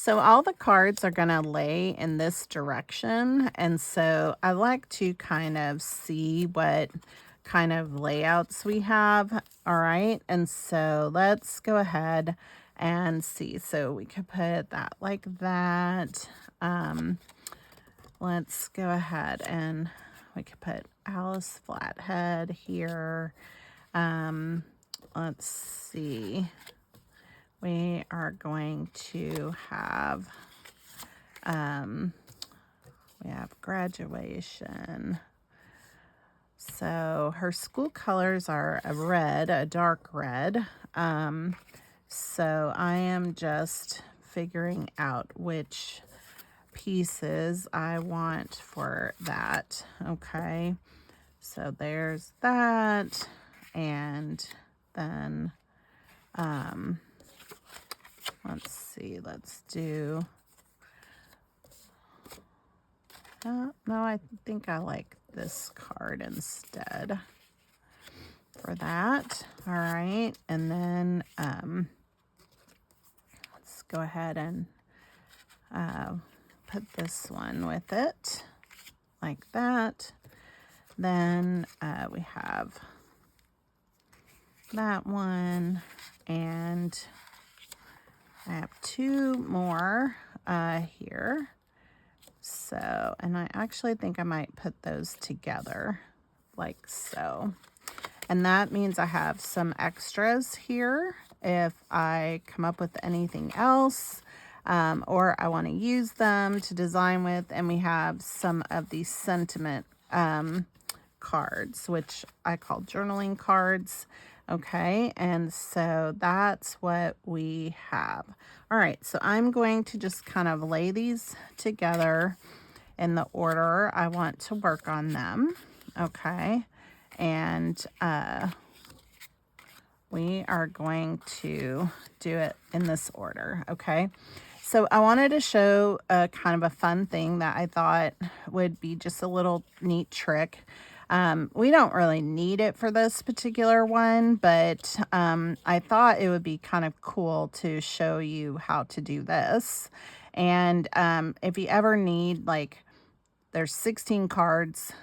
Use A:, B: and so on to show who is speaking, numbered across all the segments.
A: So all the cards are going to lay in this direction. And so I like to kind of see what kind of layouts we have. All right. And so let's go ahead and see. So we could put that like that. Let's go ahead and we could put Alice Flathead here. Let's see. We are going to have, we have graduation. So her school colors are a red, a dark red. So I am just figuring out which pieces I want for that. Okay. So there's that. And then, let's see, let's do, no, I think I like this card instead for that. All right. And then, let's go ahead and, put this one with it like that. Then, we have that one, and I have two more here. So, and I actually think I might put those together like so. And that means I have some extras here if I come up with anything else, or I want to use them to design with. And we have some of these sentiment cards, which I call journaling cards. Okay, and so that's what we have. All right, so I'm going to just kind of lay these together in the order I want to work on them. Okay, and we are going to do it in this order. Okay, so I wanted to show a kind of a fun thing that I thought would be just a little neat trick. We don't really need it for this particular one, but I thought it would be kind of cool to show you how to do this. And if you ever need, like, there's 16 cards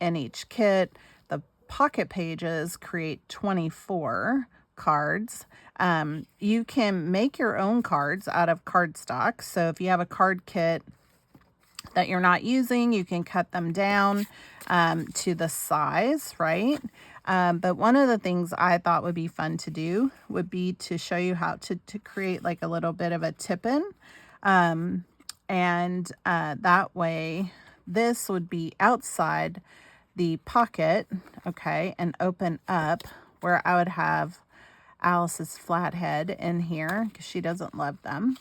A: in each kit. The pocket pages create 24 cards. You can make your own cards out of cardstock. So if you have a card kit that you're not using, you can cut them down to the size, right? But one of the things I thought would be fun to do would be to show you how to create like a little bit of a tip-in. And that way, this would be outside the pocket, okay, and open up where I would have Alice's flathead in here because she doesn't love them.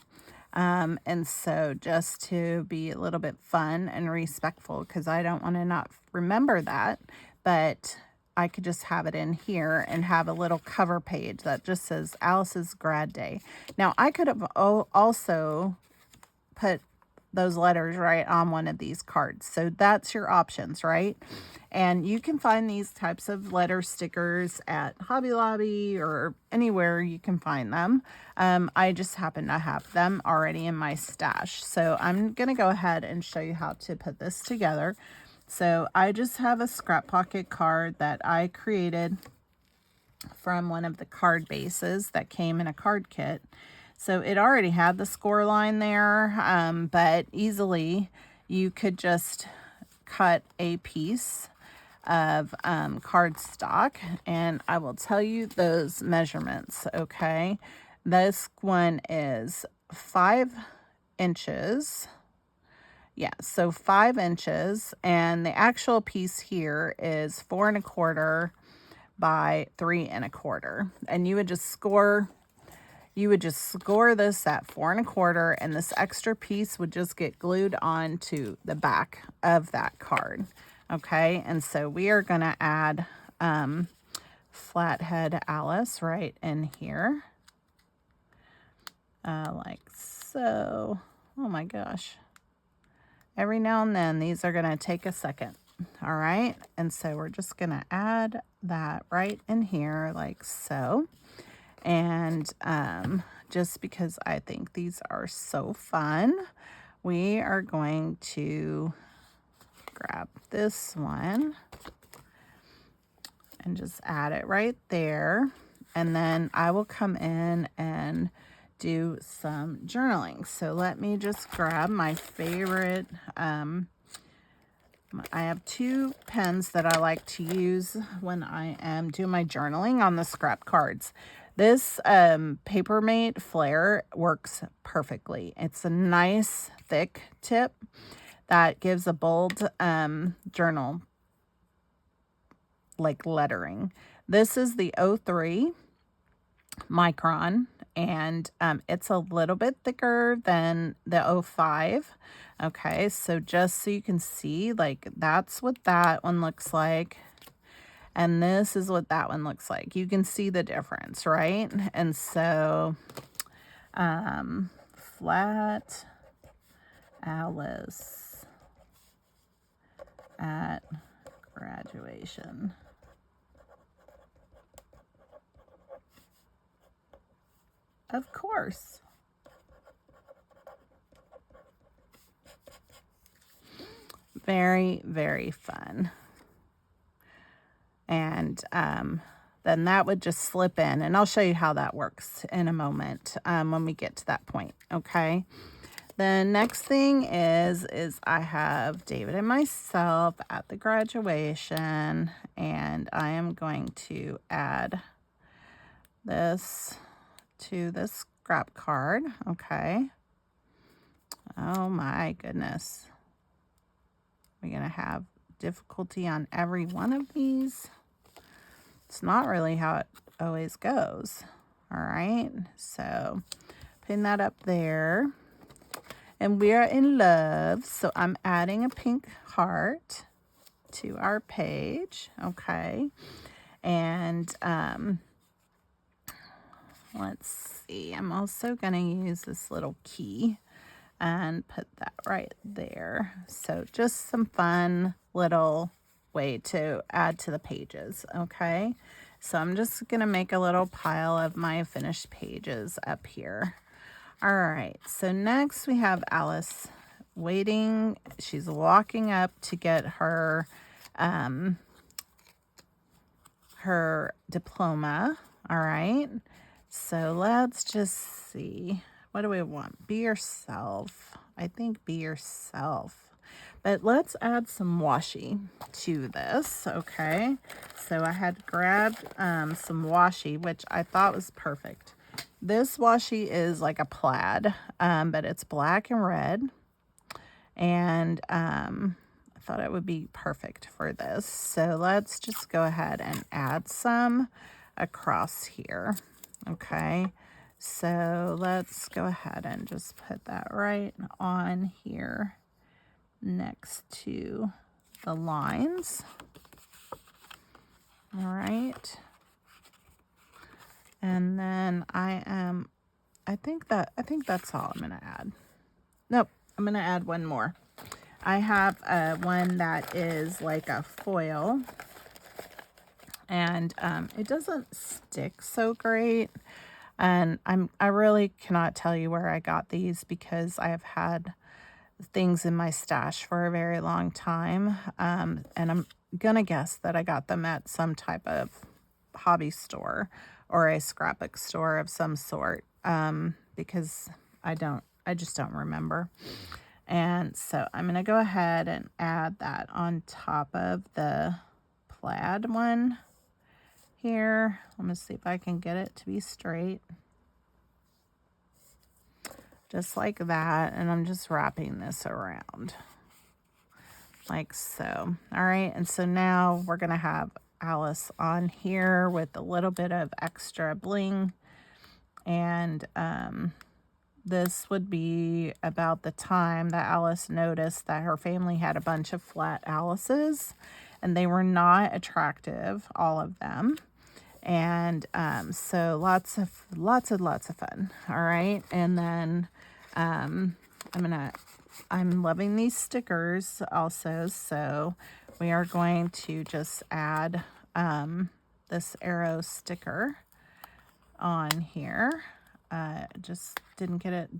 A: And so just to be a little bit fun and respectful, because I don't want to not remember that, but I could just have it in here and have a little cover page that just says Alice's grad day. Now I could have also put those letters right on one of these cards. So that's your options, right? And you can find these types of letter stickers at Hobby Lobby or anywhere you can find them. I just happen to have them already in my stash. So I'm going to go ahead and show you how to put this together. So I just have a scrap pocket card that I created from one of the card bases that came in a card kit. So it already had the score line there, but easily you could just cut a piece of cardstock, and I will tell you those measurements, okay? This one is 5 inches. Yeah, so 5 inches, and the actual piece here is 4 1/4 by 3 1/4. And you would just score this at 4 1/4, and this extra piece would just get glued on to the back of that card. Okay, and so we are going to add Flathead Alice right in here. Like so. Oh my gosh. Every now and then, these are going to take a second. All right, and so we're just going to add that right in here like so. And just because I think these are so fun, we are going to grab this one and just add it right there. And then I will come in and do some journaling. So let me just grab my favorite. I have 2 pens that I like to use when I am doing my journaling on the scrap cards. This Papermate Flare works perfectly. It's a nice thick tip that gives a bold journal like lettering. This is the 03 micron, and it's a little bit thicker than the 05. Okay, so just so you can see, like, that's what that one looks like, and this is what that one looks like. You can see the difference, right? And so flat Alice at graduation. Of course. Very, very fun. And then that would just slip in, and I'll show you how that works in a moment when we get to that point, okay? The next thing is I have David and myself at the graduation, and I am going to add this to this scrap card, okay? Oh my goodness. We're going to have difficulty on every one of these. It's not really how it always goes. All right, so putting that up there. And we are in love, so I'm adding a pink heart to our page, okay? And let's see, I'm also going to use this little key and put that right there. So just some fun little way to add to the pages, okay? So I'm just going to make a little pile of my finished pages up here. All right, so next we have Alice waiting. She's walking up to get her her diploma. All right, so let's just see. What do we want? Be yourself. I think be yourself. But let's add some washi to this, okay? So I had grabbed some washi, which I thought was perfect. This washi is like a plaid, but it's black and red. And I thought it would be perfect for this. So let's just go ahead and add some across here, okay? So let's go ahead and just put that right on here next to the lines. All right. And then I think that's all I'm going to add. Nope, I'm going to add one more. I have one that is like a foil, and it doesn't stick so great. And I really cannot tell you where I got these because I have had things in my stash for a very long time. And I'm going to guess that I got them at some type of hobby store or a scrapbook store of some sort, because I just don't remember. And so I'm going to go ahead and add that on top of the plaid one here. I'm going to see if I can get it to be straight. Just like that. And I'm just wrapping this around like so. All right. And so now we're going to have Alice on here with a little bit of extra bling. And this would be about the time that Alice noticed that her family had a bunch of flat Alices, and they were not attractive, all of them. And so lots of fun. All right. And then I'm loving these stickers also. So we are going to just add this arrow sticker on here. just didn't get it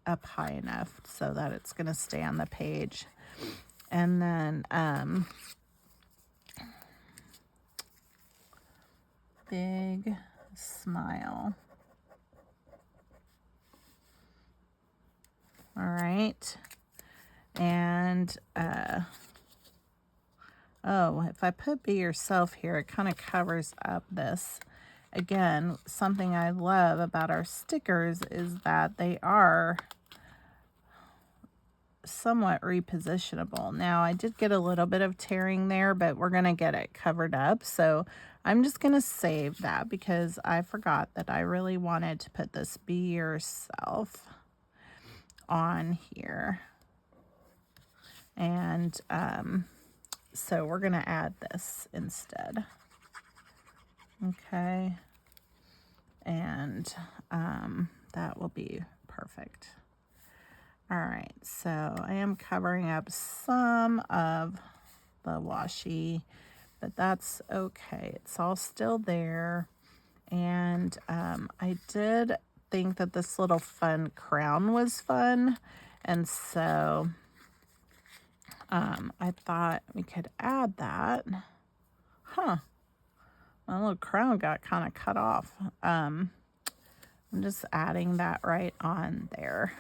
A: up high enough so that it's going to stay on the page. And then big smile. All right. And oh, if I put be yourself here, it kind of covers up this. Again, something I love about our stickers is that they are somewhat repositionable. Now, I did get a little bit of tearing there, but we're going to get it covered up. So I'm just going to save that because I forgot that I really wanted to put this be yourself on here. And so we're going to add this instead. Okay. And that will be perfect. All right, so I am covering up some of the washi, but that's okay. It's all still there. And I did think that this little fun crown was fun. And so I thought we could add that. Huh. My little crown got kind of cut off. I'm just adding that right on there.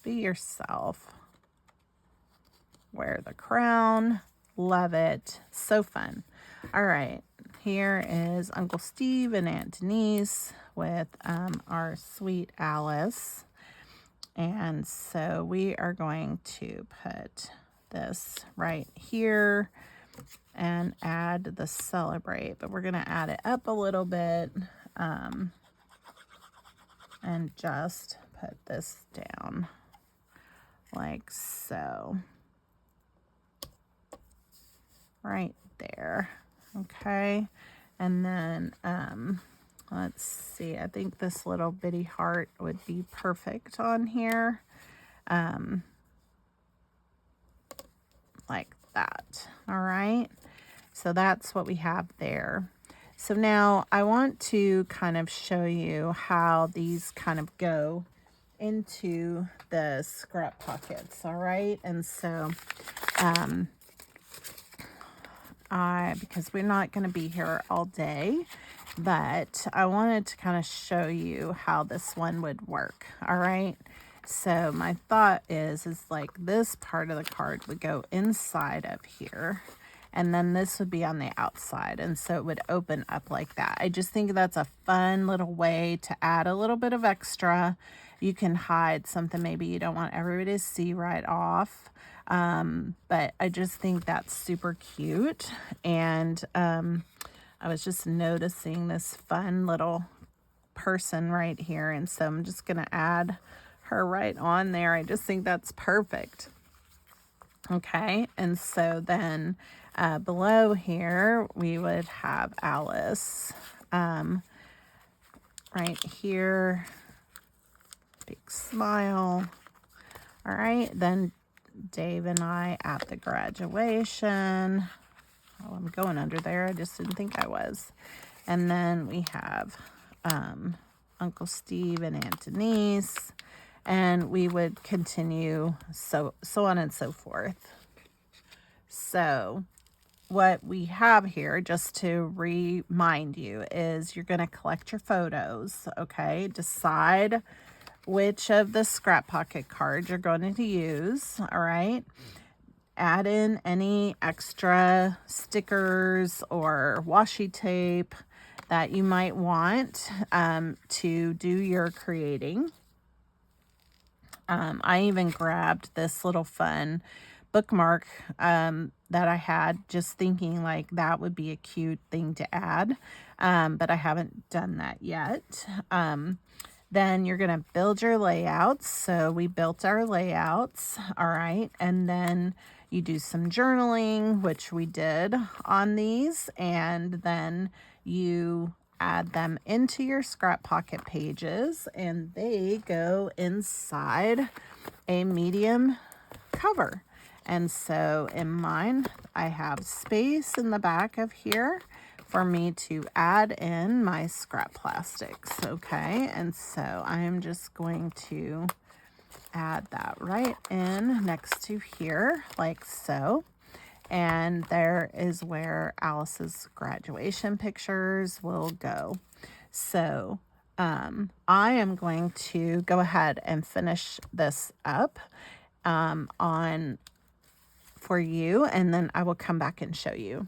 A: Be yourself. Wear the crown. Love it. So fun. All right. Here is Uncle Steve and Aunt Denise with our sweet Alice. And so we are going to put this right here and add the celebrate. But we're going to add it up a little bit and just put this down. Like so. Right there. Okay. And then let's see. I think this little bitty heart would be perfect on here. Like that. All right. So that's what we have there. So now I want to kind of show you how these kind of go into the scrap pockets. All right. And so because we're not going to be here all day, but I wanted to kind of show you how this one would work. All right. So my thought is like this part of the card would go inside of here, and then this would be on the outside. And so it would open up like that. I just think that's a fun little way to add a little bit of extra. You can hide something maybe you don't want everybody to see right off. But I just think that's super cute. And I was just noticing this fun little person right here. And so I'm just going to add her right on there. I just think that's perfect. Okay. And so then below here, we would have Alice right here. Big smile. All right. Then Dave and I at the graduation. Oh, I'm going under there. I just didn't think I was. And then we have Uncle Steve and Aunt Denise. And we would continue so on and so forth. So what we have here, just to remind you, is you're going to collect your photos, okay? Decide which of the scrap pocket cards you're going to use, all right? Add in any extra stickers or washi tape that you might want to do your creating. I even grabbed this little fun bookmark that I had, just thinking like that would be a cute thing to add, but I haven't done that yet. Then you're going to build your layouts. So we built our layouts, all right, and then you do some journaling, which we did on these, and then you add them into your scrap pocket pages, and they go inside a medium cover. And so in mine, I have space in the back of here for me to add in my scrap plastics, okay? And so I am just going to add that right in next to here, like so. And there is where Alice's graduation pictures will go. So I am going to go ahead and finish this up on for you, and then I will come back and show you.